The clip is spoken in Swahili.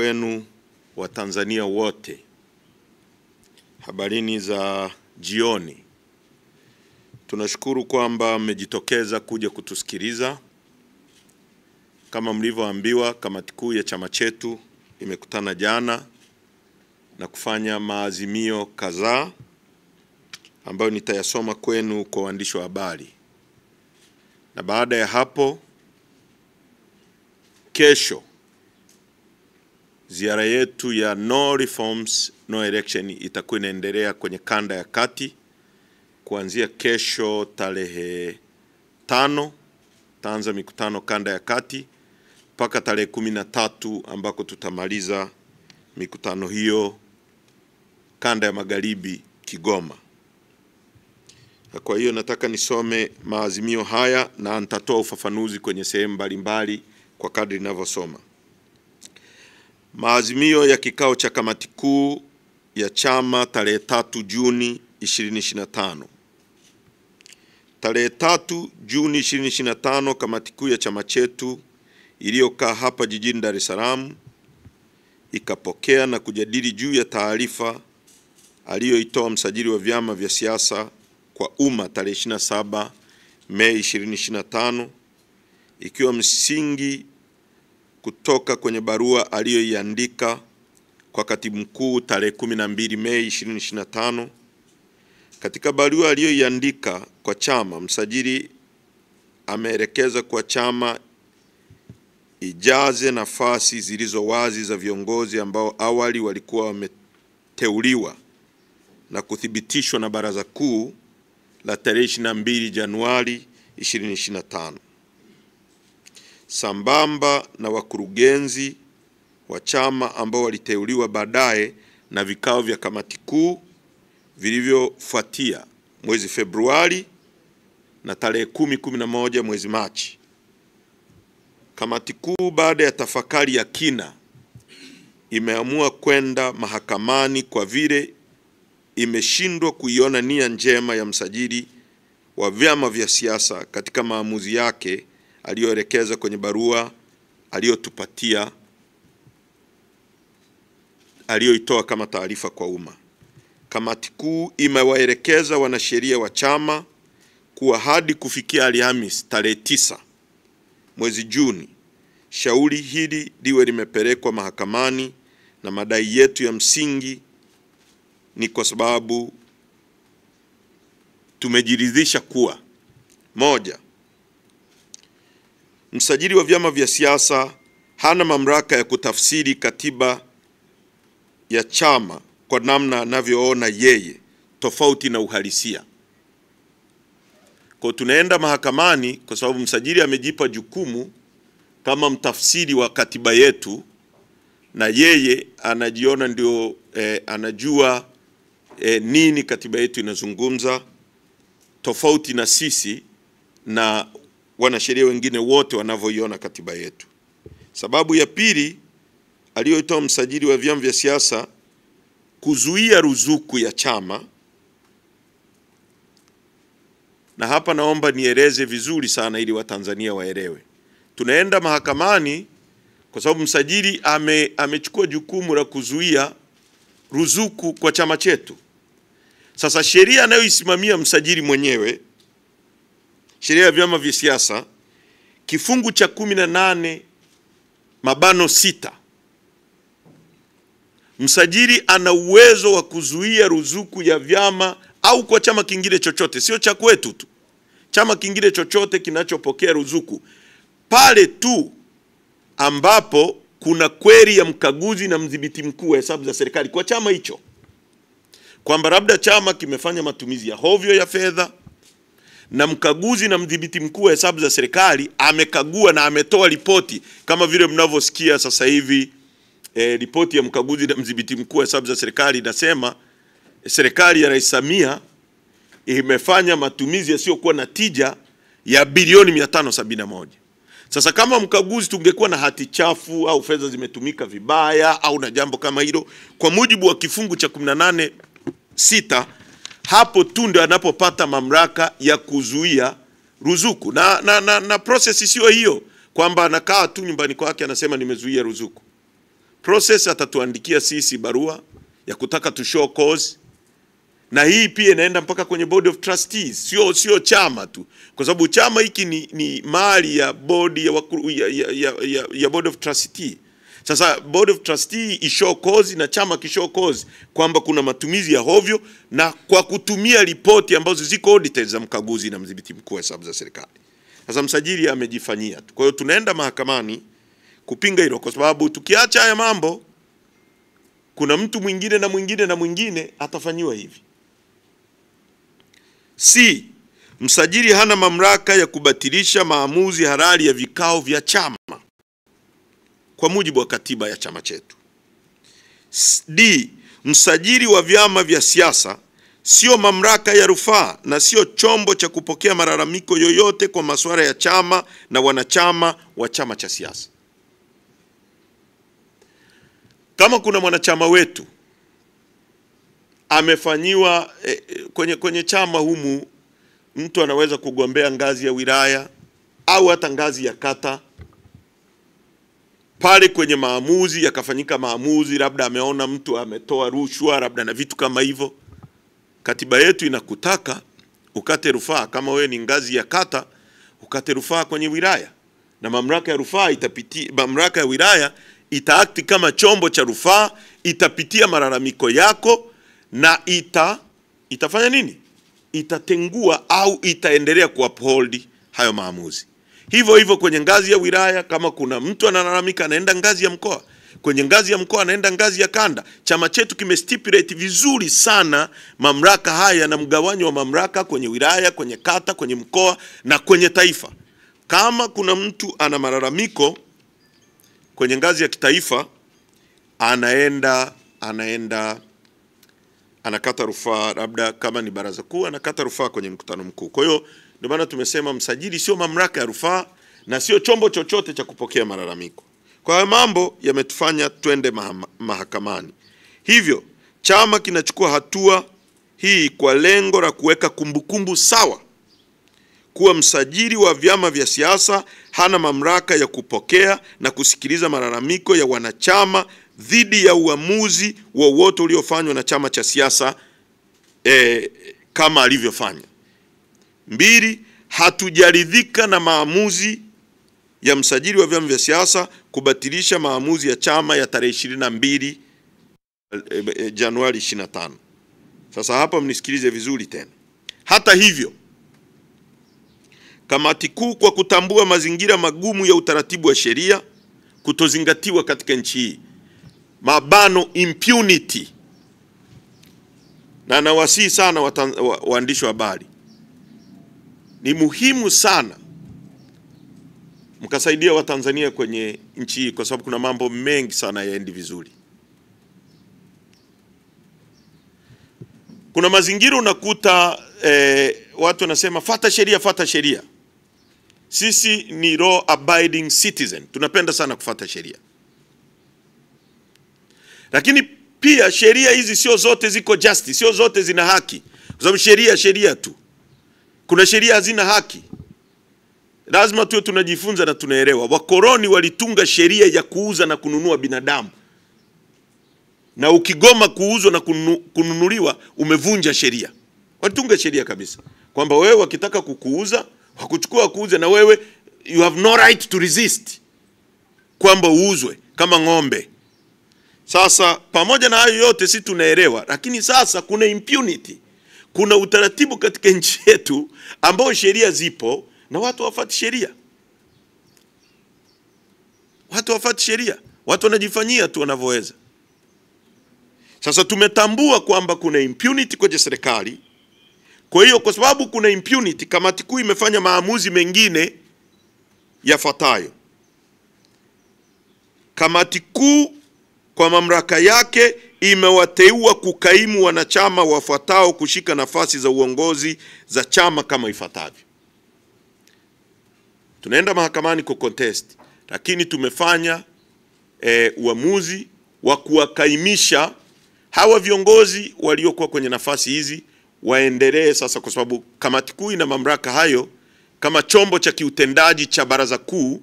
kwenu Watanzania wote. Habarini za jioni. Tunashukuru kwamba mmejitokeza kuja kutusikiliza. Kama mlivyoambiwa, kamati kuu ya chama chetu imekutana jana na kufanya maazimio kadhaa ambayo nitayasoma kwenu kwa waandishi wa habari. Na baada ya hapo, kesho ziara yetu ya No Reforms No Election itakuwa inaendelea kwenye kanda ya kati kuanzia kesho tarehe 5, taanza mikutano kanda ya kati mpaka tarehe 13 ambako tutamaliza mikutano hiyo kanda ya magharibi Kigoma. Kwa hiyo nataka nisome maazimio haya na nitatoa ufafanuzi kwenye sehemu mbalimbali kwa kadri ninavyosoma. Maazimio ya kikao cha kamati kuu ya chama tarehe 3 Juni 2025. Tarehe 3 Juni 2025, kamati kuu ya chama chetu iliyokaa hapa jijini Dar es Salaam ikapokea na kujadili juu ya taarifa aliyoitoa msajili wa vyama vya siasa kwa umma tarehe 27 Mei 2025, ikiwa msingi kutoka kwenye barua aliyoiandika kwa katibu mkuu tarehe 12 Mei 2025. Katika barua aliyoiandika kwa chama, msajili ameelekeza kwa chama ijaze nafasi zilizo wazi za viongozi ambao awali walikuwa wameteuliwa na kuthibitishwa na Baraza Kuu la tarehe 22 Januari 2025, sambamba na wakurugenzi wa chama ambao waliteuliwa baadaye na vikao vya kamati kuu vilivyofuatia mwezi Februari na tarehe 10-11 mwezi Machi. Kamati kuu baada ya tafakari ya kina imeamua kwenda mahakamani kwa vile imeshindwa kuiona nia njema ya msajili wa vyama vya siasa katika maamuzi yake aliyoelekeza kwenye barua aliyotupatia, aliyoitoa kama taarifa kwa umma. Kamati kuu imewaelekeza wanasheria wa chama kuwa hadi kufikia Alhamisi tarehe 9 mwezi Juni, shauri hili liwe limepelekwa mahakamani, na madai yetu ya msingi ni kwa sababu tumejiridhisha kuwa: moja, msajili wa vyama vya siasa hana mamlaka ya kutafsiri katiba ya chama kwa namna anavyoona yeye, tofauti na uhalisia. Kwa tunaenda mahakamani kwa sababu msajili amejipa jukumu kama mtafsiri wa katiba yetu, na yeye anajiona ndio anajua nini katiba yetu inazungumza, tofauti na sisi na wanasheria wengine wote wanavyoiona katiba yetu. Sababu ya pili aliyoitoa msajili wa vyama vya siasa kuzuia ruzuku ya chama, na hapa naomba nieleze vizuri sana ili Watanzania waelewe. Tunaenda mahakamani kwa sababu msajili amechukua jukumu la kuzuia ruzuku kwa chama chetu. Sasa sheria anayoisimamia msajili mwenyewe, sheria ya vyama vya siasa kifungu cha 18(6), msajili ana uwezo wa kuzuia ruzuku ya vyama au kwa chama kingine chochote, sio cha kwetu tu, chama kingine chochote kinachopokea ruzuku, pale tu ambapo kuna kweli ya mkaguzi na mdhibiti mkuu wa hesabu za serikali kwa chama hicho, kwamba labda chama kimefanya matumizi ya hovyo ya fedha, na mkaguzi na mdhibiti mkuu wa hesabu za serikali amekagua na ametoa ripoti, kama vile mnavyosikia sasa hivi ripoti ya mkaguzi na mdhibiti mkuu wa hesabu za serikali inasema serikali ya Rais Samia imefanya matumizi yasiyokuwa na tija ya bilioni 571. Sasa kama mkaguzi tungekuwa na hati chafu au fedha zimetumika vibaya au na jambo kama hilo, kwa mujibu wa kifungu cha 18(6), hapo tu ndio anapopata mamlaka ya kuzuia ruzuku. Na process sio hiyo kwamba anakaa tu nyumbani kwake anasema nimezuia ruzuku. process atatuandikia sisi barua ya kutaka tu show cause, na hii pia inaenda mpaka kwenye board of trustees, sio chama tu, kwa sababu chama hiki ni mali ya board ya board of trustees. Sasa board of trustees ishow cause na chama kishow cause kwamba kuna matumizi ya hovyo, na kwa kutumia ripoti ambazo ziko audited za mkaguzi na mdhibiti mkuu wa hesabu za serikali. Sasa msajili amejifanyia. Kwa hiyo tunaenda mahakamani kupinga hilo, kwa sababu tukiacha haya mambo kuna mtu mwingine na mwingine na mwingine atafanyiwa hivi. C. Msajili hana mamlaka ya kubatilisha maamuzi halali ya vikao vya chama kwa mujibu wa katiba ya chama chetu. D. Msajili wa vyama vya siasa sio mamlaka ya rufaa na sio chombo cha kupokea malalamiko yoyote kwa masuala ya chama na wanachama wa chama cha siasa. Kama kuna mwanachama wetu amefanyiwa kwenye chama humu, mtu anaweza kugombea ngazi ya wilaya au hata ngazi ya kata, pale kwenye maamuzi yakafanyika maamuzi, labda ameona mtu ametoa rushwa labda na vitu kama hivyo, katiba yetu inakutaka ukate rufaa. Kama wewe ni ngazi ya kata, ukate rufaa kwenye wilaya, na mamlaka ya rufaa itapitia, mamlaka ya wilaya itaakti kama chombo cha rufaa, itapitia malalamiko yako na itafanya nini? Itatengua au itaendelea kuuphold hayo maamuzi. Hivyo hivyo kwenye ngazi ya wilaya, kama kuna mtu analalamika anaenda ngazi ya mkoa, kwenye ngazi ya mkoa anaenda ngazi ya kanda. Chama chetu kimestipulate vizuri sana mamlaka haya na mgawanyo wa mamlaka kwenye wilaya, kwenye kata, kwenye mkoa na kwenye taifa. Kama kuna mtu ana malalamiko kwenye ngazi ya kitaifa, anakata rufaa, labda kama ni baraza kuu anakata rufaa kwenye mkutano mkuu. Kwa hiyo ndio maana tumesema msajili sio mamlaka ya rufaa na sio chombo chochote cha kupokea malalamiko. Kwa hiyo mambo yametufanya twende mahakamani. Hivyo chama kinachukua hatua hii kwa lengo la kuweka kumbukumbu sawa kuwa msajili wa vyama vya siasa hana mamlaka ya kupokea na kusikiliza malalamiko ya wanachama dhidi ya uamuzi wowote uliofanywa na chama cha siasa kama alivyofanya. 2. Hatujaridhika na maamuzi ya msajili wa vyama vya siasa kubatilisha maamuzi ya chama ya tarehe 22 Januari 25. Sasa hapa mnisikilize vizuri tena. Hata hivyo, kamati kuu kwa kutambua mazingira magumu ya utaratibu wa sheria kutozingatiwa katika nchi hii, mabano impunity, na nawasihi sana waandishi wa habari, ni muhimu sana mkasaidia Watanzania kwenye nchi hii, kwa sababu kuna mambo mengi sana yaendi vizuri. Kuna mazingira unakuta watu wanasema fuata sheria, fuata sheria. Sisi ni law abiding citizen, tunapenda sana kufuata sheria. Lakini pia sheria hizi sio zote ziko justice, sio zote zina haki. Kwa sababu sheria tu. Kuna sheria hazina haki. Lazima tuwe tunajifunza na tunaelewa. Wakoloni walitunga sheria ya kuuza na kununua binadamu. Na ukigoma kuuzwa na kununuliwa umevunja sheria. Walitunga sheria kabisa kwamba wewe wakitaka kukuuza, wakuchukua kuuza, na wewe you have no right to resist kwamba uuzwe kama ng'ombe. Sasa pamoja na hayo yote si tunaelewa, lakini sasa kuna impunity. Kuna utaratibu katika nchi yetu ambao sheria zipo na watu wafuati sheria. Watu wafuati sheria. Watu wanajifanyia tu wanavyoweza. Sasa tumetambua kwamba kuna impunity kwenye serikali. Kwa hiyo kwa sababu kuna impunity, kamati kuu imefanya maamuzi mengine yafuatayo. Kamati kuu kwa mamlaka yake imewateua kukaimu wanachama wafuatao kushika nafasi za uongozi za chama kama ifuatavyo. Tunaenda mahakamani ku contest, lakini tumefanya uamuzi wa kuwakaimisha hawa viongozi waliokuwa kwenye nafasi hizi waendelee sasa, kwa sababu kamati kuu ina mamlaka hayo kama chombo cha kiutendaji cha baraza kuu